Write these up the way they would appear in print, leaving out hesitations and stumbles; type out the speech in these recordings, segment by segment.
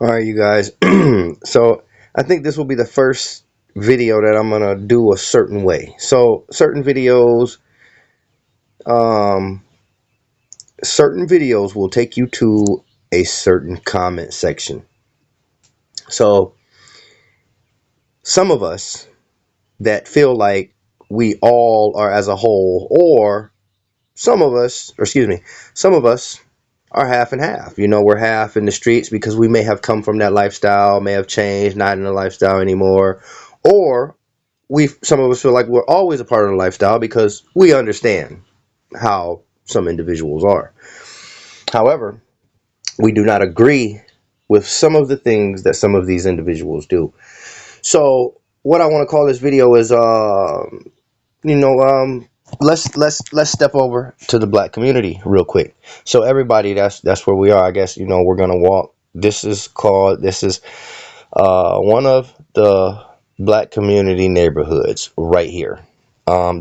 All right, you guys. So I think this will be the first video that I'm gonna do a certain way. So um, certain videos will take you to a certain comment section. So some of us that feel like we all are as a whole, or some of us are half and half. We're half in the streets because we may have come from that lifestyle, may have changed, not in the lifestyle anymore, or some of us feel like we're always a part of the lifestyle because we understand how some individuals are. However, we do not agree with some of the things that some of these individuals do. So, what I want to call this video is, you know, um, let's step over to the black community real quick. So, everybody, that's where we are. I guess we're gonna walk. This is one of the black community neighborhoods right here.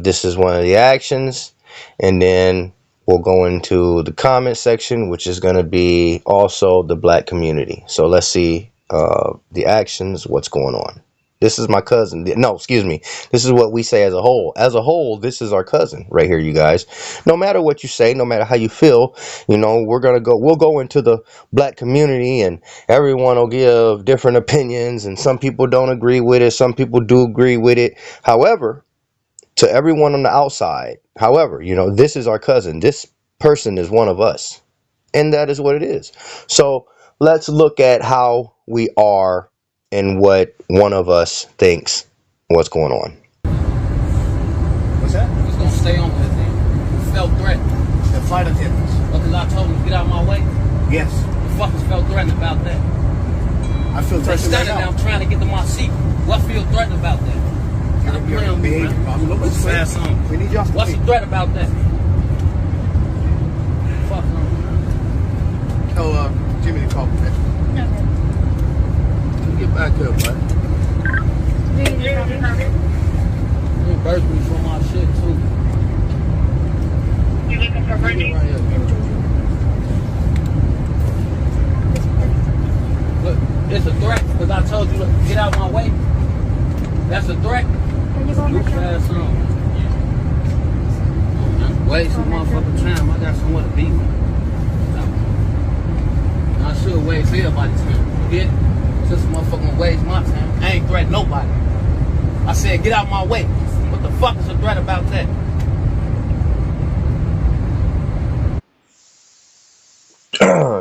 This is one of the actions, and then we'll go into the comment section, which is going to be also the black community. So let's see the actions, what's going on. This is my cousin. No, excuse me. This is what we say as a whole. As a whole, this is our cousin right here, you guys. No matter what you say, no matter how you feel, we'll go into the black community, and everyone will give different opinions, and some people don't agree with it. Some people do agree with it. However, to everyone on the outside, this is our cousin. This person is one of us. And that is what it is. So let's look at how we are and what one of us thinks what's going on. What's that? He's gonna stay on with it. Felt threatened. The flight attendants. Because I told him to get out of my way. Yes. The fuckers felt threatened about that. I feel They're threatened right standing there, now. I'm trying to get to my seat. What feel threatened about that? Stop playing with me, man. What's fast on? We need y'all to What's the threat about that? Fuck no. Tell Jimmy to call me. Get back here, bud. You burst me for my shit too. You looking for Brittany? Right here. Look, it's a threat because I told you to get out my way. That's a threat. You fast on. Waste some motherfucking time. I got somewhere to be. I should waste everybody's time. You get it? Just motherfucking waste my time. I ain't threatening nobody. I said get out my way. What the fuck is a threat about that?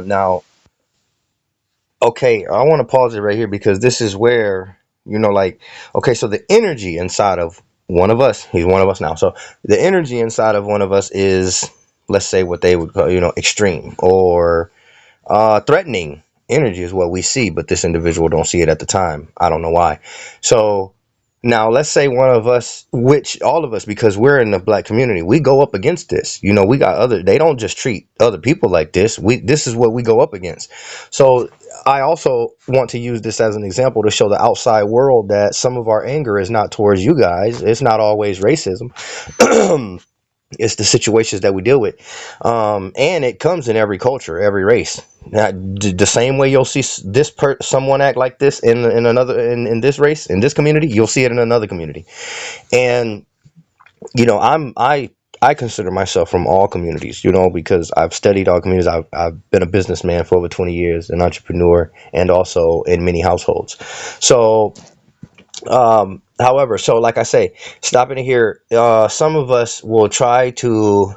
Now, okay, I want to pause it right here because this is where, okay, so the energy inside of one of us, he's one of us now. So the energy inside of one of us is, let's say, what they would call, extreme or threatening energy is what we see, but this individual don't see it at the time. I don't know why. So now let's say one of us, which all of us, because we're in the black community, we go up against this. We got they don't just treat other people like this. This is what we go up against. So I also want to use this as an example to show the outside world that some of our anger is not towards you guys. It's not always racism. It's the situations that we deal with, and it comes in every culture, every race. Now, the same way you'll see someone act like this in in this race, in this community, you'll see it in another community. And I consider myself from all communities, because I've studied all communities. I've been a businessman for over 20 years, an entrepreneur, and also in many households. So however, so like I say, stopping here, some of us will try to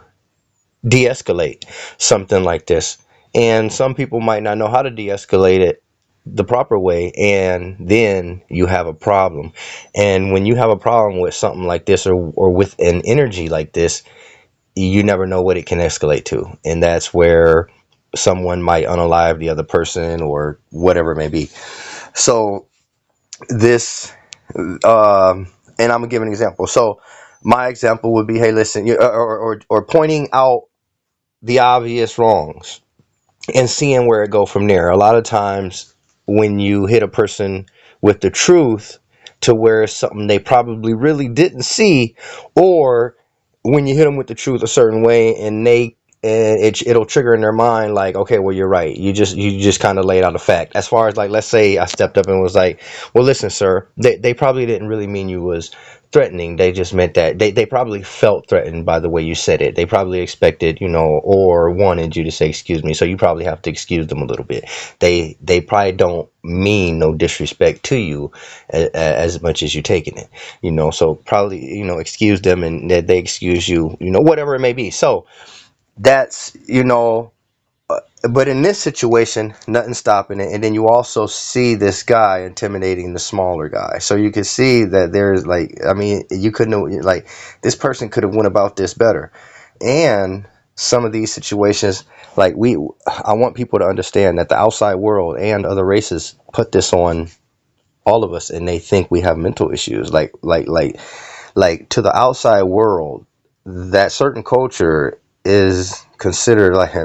de-escalate something like this, and some people might not know how to de-escalate it the proper way, and then you have a problem. And when you have a problem with something like this, or with an energy like this, you never know what it can escalate to, and that's where someone might unalive the other person or whatever it may be. So this and I'm gonna give an example. So my example would be, hey, listen, or pointing out the obvious wrongs and seeing where it go from there. A lot of times when you hit a person with the truth to where it's something they probably really didn't see, or when you hit them with the truth a certain way and and it'll trigger in their mind like, okay, well, you're right. You just kind of laid out a fact. As far as like, let's say I stepped up and was like, well, listen, sir, they probably didn't really mean you was threatening. They just meant that they probably felt threatened by the way you said it. They probably expected, or wanted you to say excuse me. So you probably have to excuse them a little bit. They probably don't mean no disrespect to you as much as you taking it. So probably, excuse them, and that they excuse you, whatever it may be. So that's, but in this situation, nothing stopping it. And then you also see this guy intimidating the smaller guy. So you can see that there's like, I mean, you couldn't, like, this person could have went about this better. And some of these situations, like, I want people to understand that the outside world and other races put this on all of us, and they think we have mental issues. Like to the outside world, that certain culture is considered like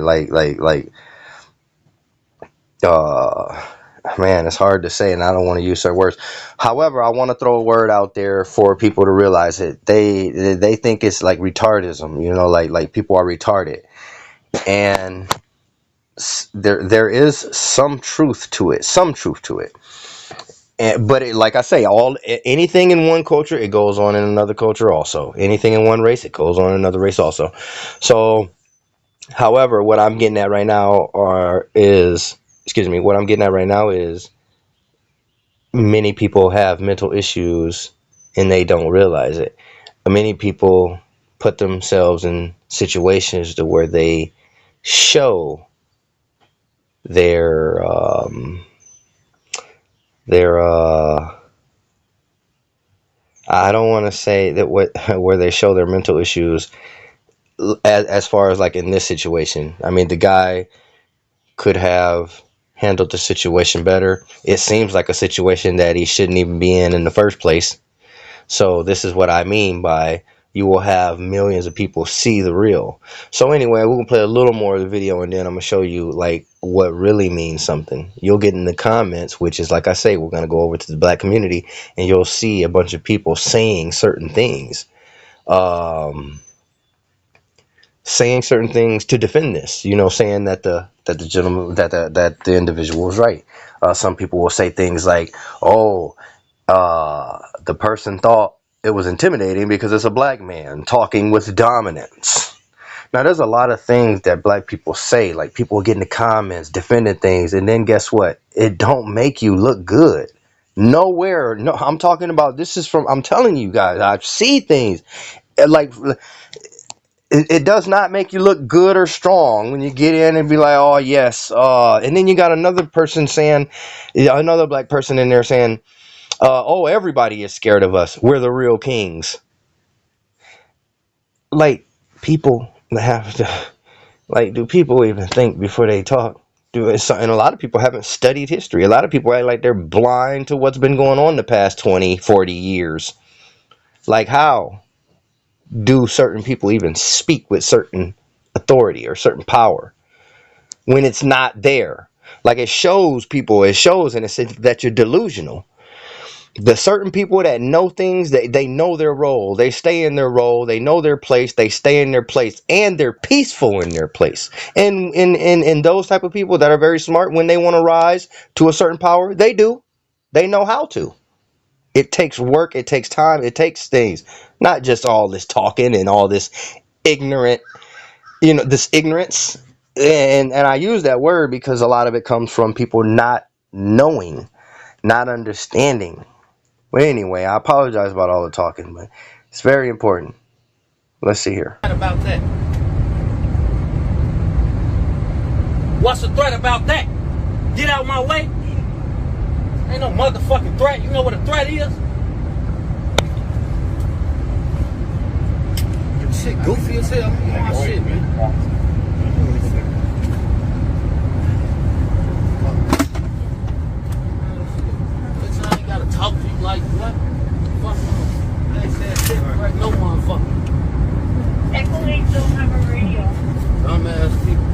uh man, it's hard to say, and I don't want to use certain words. However, I want to throw a word out there for people to realize it. They think it's like retardism, like people are retarded, and there is some truth to it, but like I say, anything in one culture, it goes on in another culture also. Anything in one race, it goes on in another race also. So, however, what I'm getting at right now is many people have mental issues and they don't realize it. Many people put themselves in situations to where they show their I don't want to say that where they show their mental issues as far as like in this situation. I mean, the guy could have handled the situation better. It seems like a situation that he shouldn't even be in the first place. So this is what I mean by you will have millions of people see the real. So anyway, we're gonna play a little more of the video, and then I'm gonna show you like what really means something. You'll get in the comments, which is, like I say, we're gonna go over to the black community, and you'll see a bunch of people saying certain things. Saying certain things to defend this, saying that the gentleman, that the individual was right. Some people will say things like, "Oh, the person thought it was intimidating because it's a black man talking with dominance." Now, there's a lot of things that black people say, like people get in the comments defending things, and then guess what? It don't make you look good. Nowhere. No, I'm talking about I'm telling you guys, I see things like. It does not make you look good or strong when you get in and be like, oh, yes. And then you got another person saying, another black person in there saying, oh, everybody is scared of us. We're the real kings. Like, people have to, like, do people even think before they talk? And a lot of people haven't studied history. A lot of people act like they're blind to what's been going on the past 20, 40 years. Like, how do certain people even speak with certain authority or certain power when it's not there? Like, it shows and it says that you're delusional. The certain people that know things, they know their role, they stay in their role, they know their place, they stay in their place, and they're peaceful in their place. And in those type of people that are very smart, when they want to rise to a certain power, they know how to. It takes work, it takes time, it takes things. Not just all this talking and all this ignorance. And I use that word because a lot of it comes from people not knowing, not understanding. But anyway, I apologize about all the talking, but it's very important. Let's see here. About that. What's the threat about that? Get out my way. Ain't no motherfucking threat. You know what a threat is? Shit goofy as hell. My shit, man. Bitch, I ain't gotta talk to you like what? Fuck no. I ain't said shit right no motherfucker. Echo 8 don't have a radio. Dumbass people.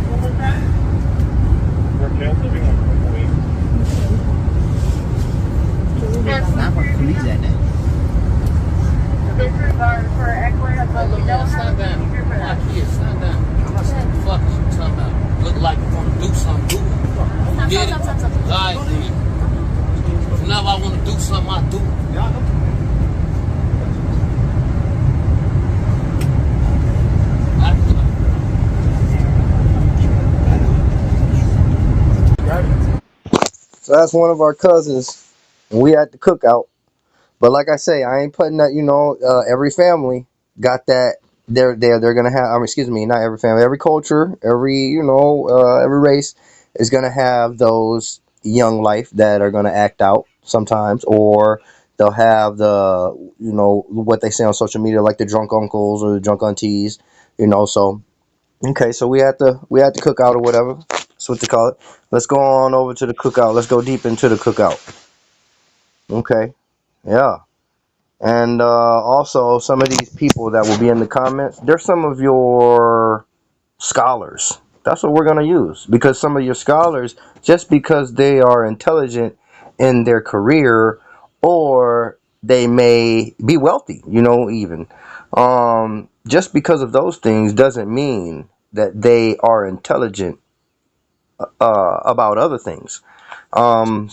What was that? We're living on Echo 8. That's not what police at that. So that's one of our cousins. We at the cookout. But like I say, I ain't putting that. Every family got that. They're gonna have. Excuse me, not every family. Every culture, every race is gonna have those young life that are gonna act out sometimes, or they'll have what they say on social media, like the drunk uncles or the drunk aunties. So okay, so we had the cookout or whatever. That's what they call it. Let's go on over to the cookout. Let's go deep into the cookout. Okay, yeah. And also, some of these people that will be in the comments, they're some of your scholars. That's what we're going to use. Because some of your scholars, just because they are intelligent in their career, or they may be wealthy, even. Just because of those things doesn't mean that they are intelligent about other things. Um,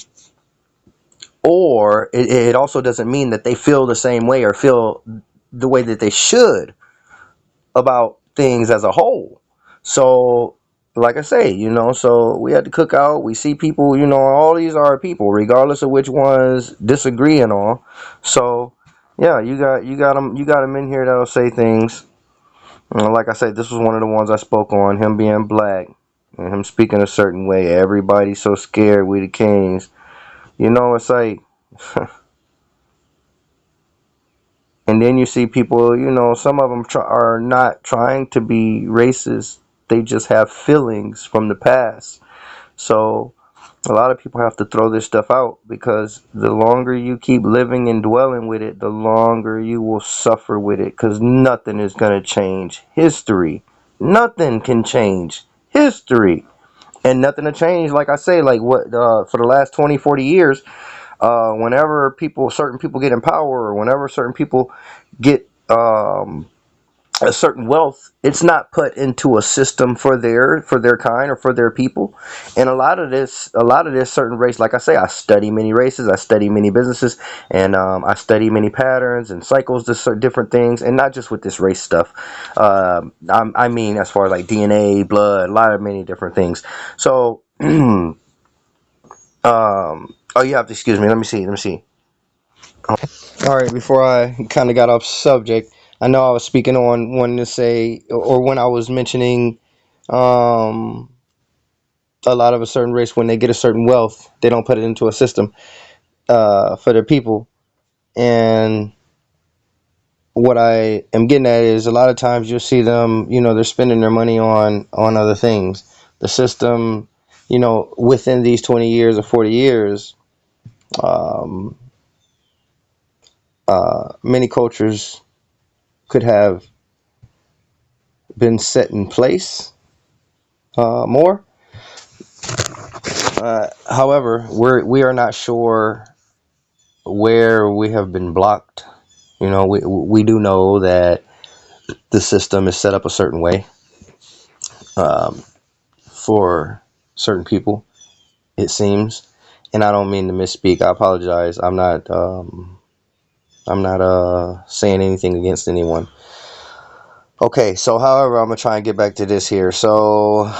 or it also doesn't mean that they feel the same way or feel the way that they should about things as a whole. So like I say, so we had to cook out. We see people, all these are people, regardless of which ones disagree and all. So yeah, you got them in here that'll say things. Like I said, this was one of the ones I spoke on, him being black and him speaking a certain way. Everybody's so scared, we the kings. It's like and then you see people, some of them are not trying to be racist. They just have feelings from the past. So a lot of people have to throw this stuff out, because the longer you keep living and dwelling with it, the longer you will suffer with it, because nothing is going to change history. Nothing can change history. And nothing to change, like I say, like what for the last 20, 40 years, whenever certain people get in power, or whenever certain people get a certain wealth, it's not put into a system for their kind or for their people. And a lot of this certain race, like I say, I study many races, I study many businesses, and I study many patterns and cycles to certain different things, and not just with this race stuff. I mean, as far as like DNA, blood, a lot of many different things. So oh, you have to excuse me. Let me see. All right, before I kind of got off subject, I know I was speaking on wanting to say, or when I was mentioning um, a lot of a certain race, when they get a certain wealth, they don't put it into a system for their people. And what I am getting at is, a lot of times you'll see them, they're spending their money on other things. The system, within these 20 years or 40 years, um, many cultures could have been set in place more. However, we are not sure where we have been blocked. We do know that the system is set up a certain way um, for certain people, it seems. And I don't mean to misspeak. I apologize. I'm not saying anything against anyone. Okay, so however, I'm gonna try and get back to this here. So,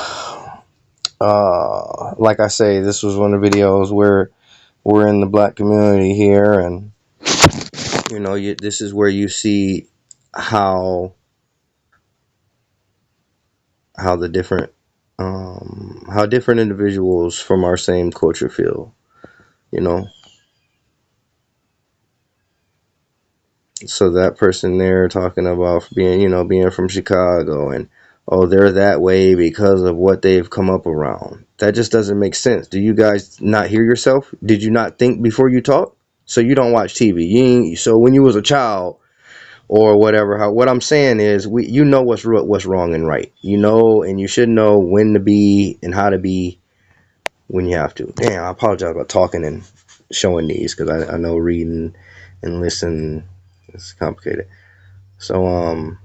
like I say, this was one of the videos where we're in the black community here, and this is where you see how the different how different individuals from our same culture feel. You know, so that person there talking about being from Chicago, and oh, they're that way because of what they've come up around. That just doesn't make sense. Do you guys not hear yourself? Did you not think before you talk? So you don't watch TV. So when you was a child or whatever, what I'm saying is, what's wrong and right. And you should know when to be and how to be when you have to. Damn, I apologize about talking and showing these, because I know reading and listening is complicated. So and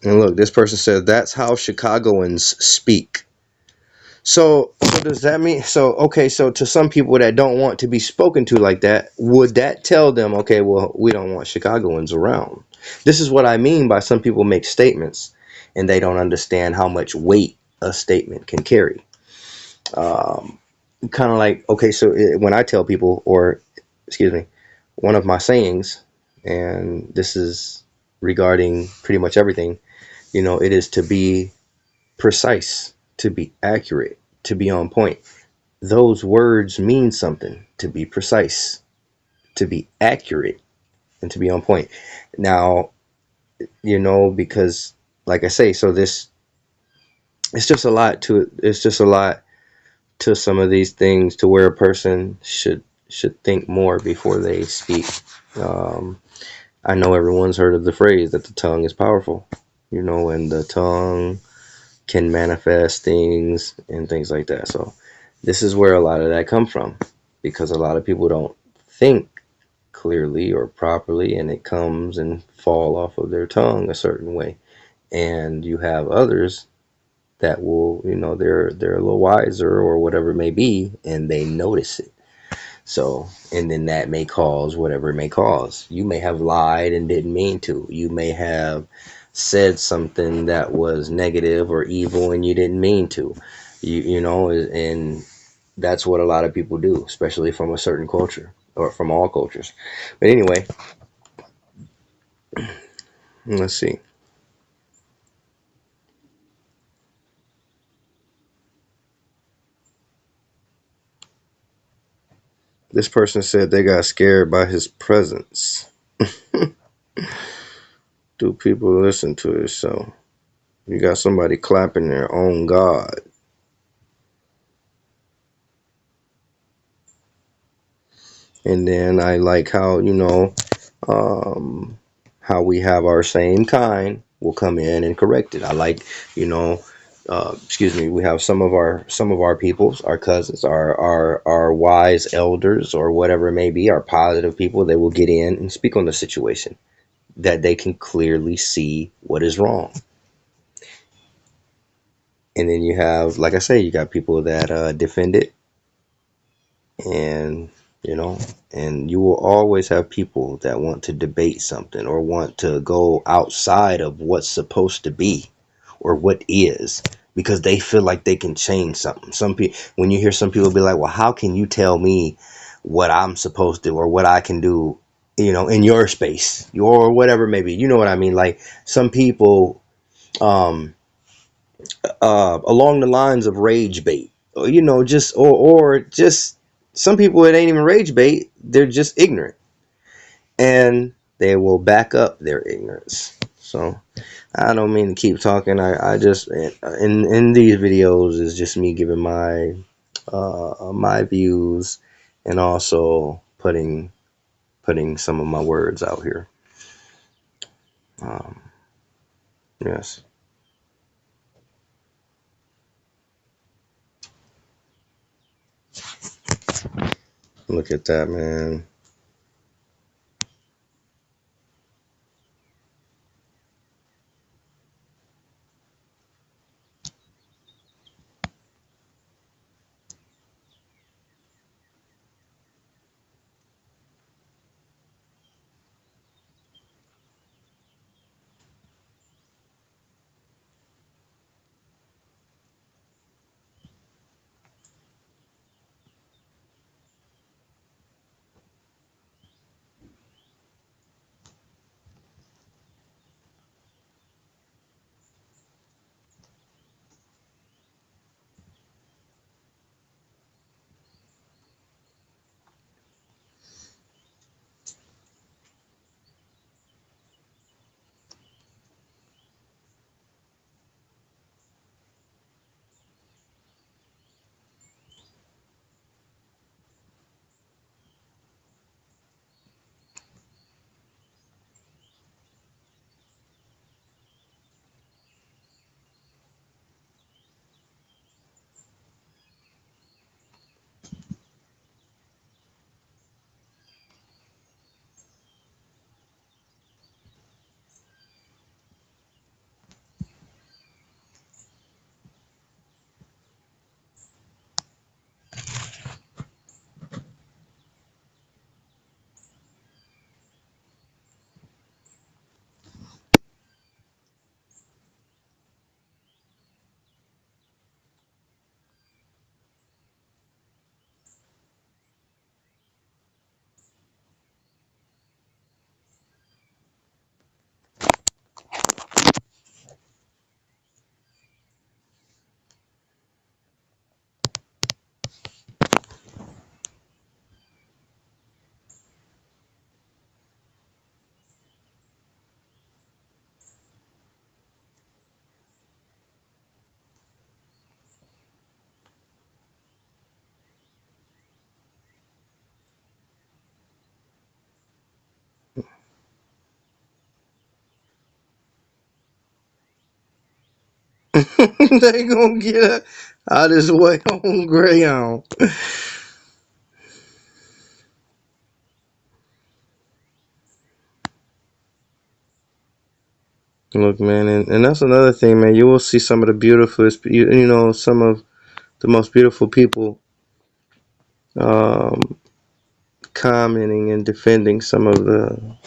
look, this person said that's how Chicagoans speak. So does that mean, okay, so to some people that don't want to be spoken to like that, would that tell them, okay, well, we don't want Chicagoans around? This is what I mean by some people make statements and they don't understand how much weight a statement can carry. Um, Kind of like, okay, so when I tell people, or excuse me, one of my sayings, and this is regarding pretty much everything, it is to be precise, to be accurate, to be on point. Those words mean something. To be precise, to be accurate, and to be on point. Now, because like I say, so this it's just a lot to it. It's just a lot to some of these things to where a person should think more before they speak. Um, I know everyone's heard of the phrase that the tongue is powerful, and the tongue can manifest things and things like that. So this is where a lot of that come from, because a lot of people don't think clearly or properly, and it comes and fall off of their tongue a certain way. And you have others that will, they're a little wiser or whatever it may be, and they notice it. So, and then that may cause whatever it may cause. You may have lied and didn't mean to. You may have said something that was negative or evil and you didn't mean to. And that's what a lot of people do, especially from a certain culture or from all cultures. But anyway, let's see. This person said they got scared by his presence. Do people listen to it? So you got somebody clapping their own God. And then I like how, um, how we have our same kind will come in and correct it. I like, you know, excuse me, we have some of our peoples, our cousins, our wise elders or whatever it may be, our positive people. They will get in and speak on the situation that they can clearly see what is wrong. And then you have, like I say, you got people that defend it, and you know and you will always have people that want to debate something or want to go outside of what's supposed to be or what is, because they feel like they can change something. Some people, when you hear some people be like, well, how can you tell me what I'm supposed to or what I can do, in your space or whatever, maybe, you know what I mean? Like some people, um along the lines of rage bait, just or just some people, it ain't even rage bait, they're just ignorant, and they will back up their ignorance. So I don't mean to keep talking. I just, in these videos is just me giving my views, and also putting some of my words out here. um, yes, look at that, man. They gonna get out his way on Greyhound. Look, man, and that's another thing, man. You will see some of the beautifulest, some of the most beautiful people um, commenting and defending some of the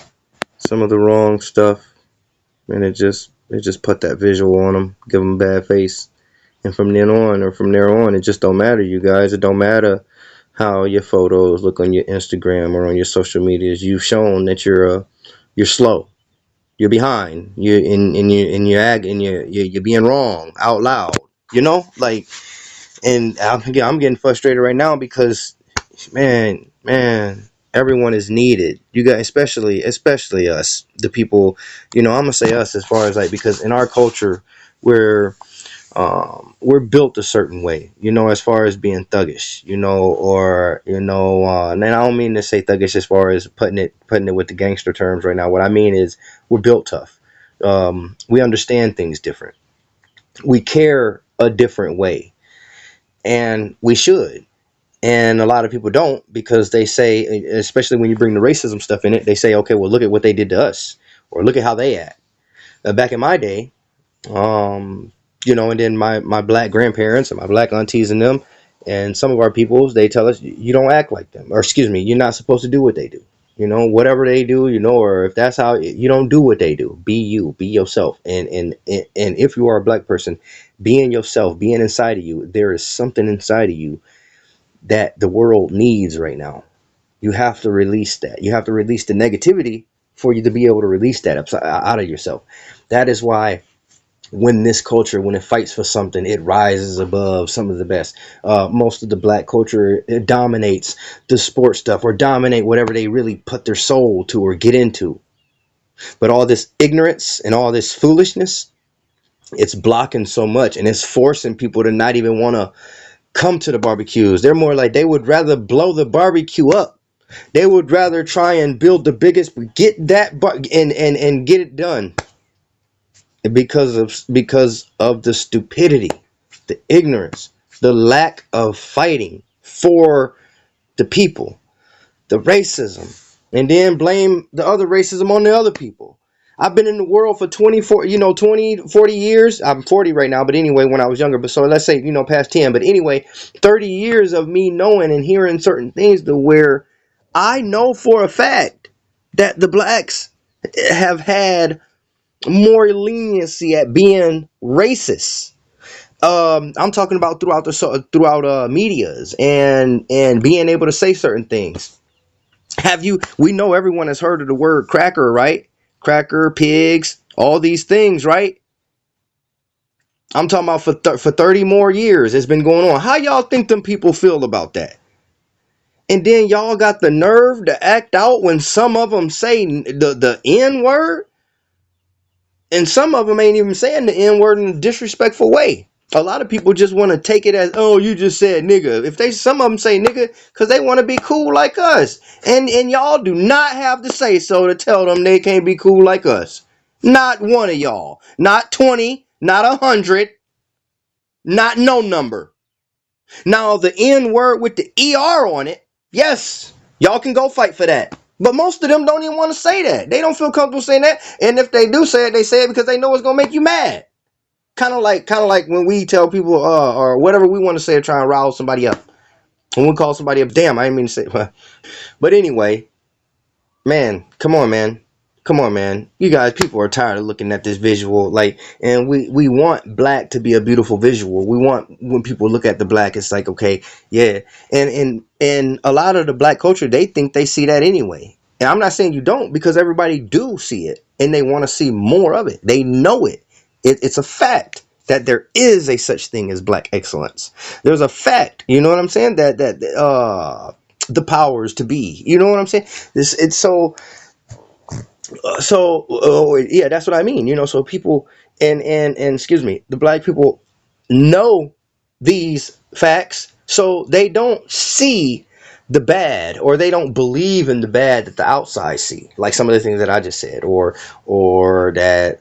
wrong stuff, and it just put that visual on them, give them a bad face, and from there on, it just don't matter, you guys. It don't matter how your photos look on your Instagram or on your social medias. You've shown that you're slow. You're behind. You're being wrong out loud. Like, and I'm getting frustrated right now because, man, everyone is needed. You guys, especially us, the people. I'm gonna say us as far as like, because in our culture, we're we're built a certain way, as far as being thuggish, or and I don't mean to say thuggish as far as putting it with the gangster terms right now. What I mean is we're built tough. We understand things different. We care a different way, and we should. And a lot of people don't, because they say, especially when you bring the racism stuff in it, they say, okay, well, look at what they did to us, or look at how they act. Back in my day, um, and then my black grandparents and my black aunties and them, and some of our peoples, they tell us, you don't act like them, or excuse me, you're not supposed to do what they do. Whatever they do, or if that's how, you don't do what they do. Be you, be yourself. And if you are a black person, being yourself, being inside of you, there is something inside of you that the world needs right now. You have to release that. You have to release the negativity for you to be able to release that out of yourself. That is why when this culture, when it fights for something, it rises above some of the best. Most of the black culture, it dominates the sports stuff, or dominate whatever they really put their soul to or get into. But all this ignorance and all this foolishness, it's blocking so much, and it's forcing people to not even want to come to the barbecues. They're more like, they would rather blow the barbecue up. They would rather try and build the biggest, get that and get it done, because of the stupidity, the ignorance, the lack of fighting for the people, the racism, and then blame the other racism on the other people. I've been in the world for 24, 20, 40 years. I'm 40 right now, but anyway, when I was younger, but so let's say, past 10, but anyway, 30 years of me knowing and hearing certain things to where I know for a fact that the blacks have had more leniency at being racist. I'm talking about throughout medias and being able to say certain things. We know everyone has heard of the word cracker, right? Cracker, pigs, all these things, right? I'm talking about for 30 more years it's been going on. How y'all think them people feel about that? And then y'all got the nerve to act out when some of them say the N word, and some of them ain't even saying the N word in a disrespectful way. A lot of people just want to take it as, oh, you just said nigga. Some of them say nigga because they want to be cool like us. And y'all do not have to say so to tell them they can't be cool like us. Not one of y'all. Not 20. Not 100. Not no number. Now, the N word with the ER on it, yes, y'all can go fight for that. But most of them don't even want to say that. They don't feel comfortable saying that. And if they do say it, they say it because they know it's going to make you mad. Kind of like when we tell people or whatever we want to say to try and rile somebody up. When we call somebody up, damn, I didn't mean to say. But anyway, man, come on, man. Come on, man. You guys, people are tired of looking at this visual, like, and we want black to be a beautiful visual. We want, when people look at the black, it's like, okay, yeah. And a lot of the black culture, they think they see that anyway. And I'm not saying you don't, because everybody do see it, and they want to see more of it. They know it. It's a fact that there is a such thing as black excellence. There's a fact, you know what I'm saying? That the powers to be. You know what I'm saying? It's yeah, that's what I mean. So people and excuse me, the black people know these facts, so they don't see the bad, or they don't believe in the bad that the outside see, like some of the things that I just said, or that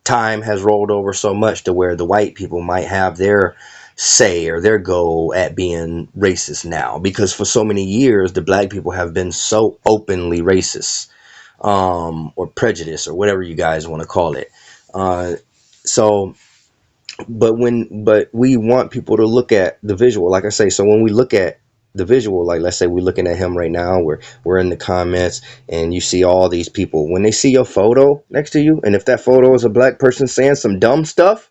time has rolled over so much to where the white people might have their say or their go at being racist now, because for so many years the black people have been so openly racist, or prejudice, or whatever you guys want to call it. So but we want people to look at the visual, like I say. So when we look at the visual, like let's say we're looking at him right now, we're in the comments, and you see all these people, when they see your photo next to you, and if that photo is a black person saying some dumb stuff,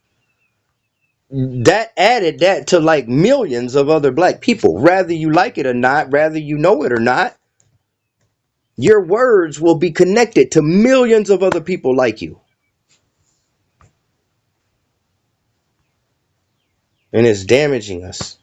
that added that to like millions of other black people, rather you like it or not, rather you know it or not, your words will be connected to millions of other people like you, and it's damaging us.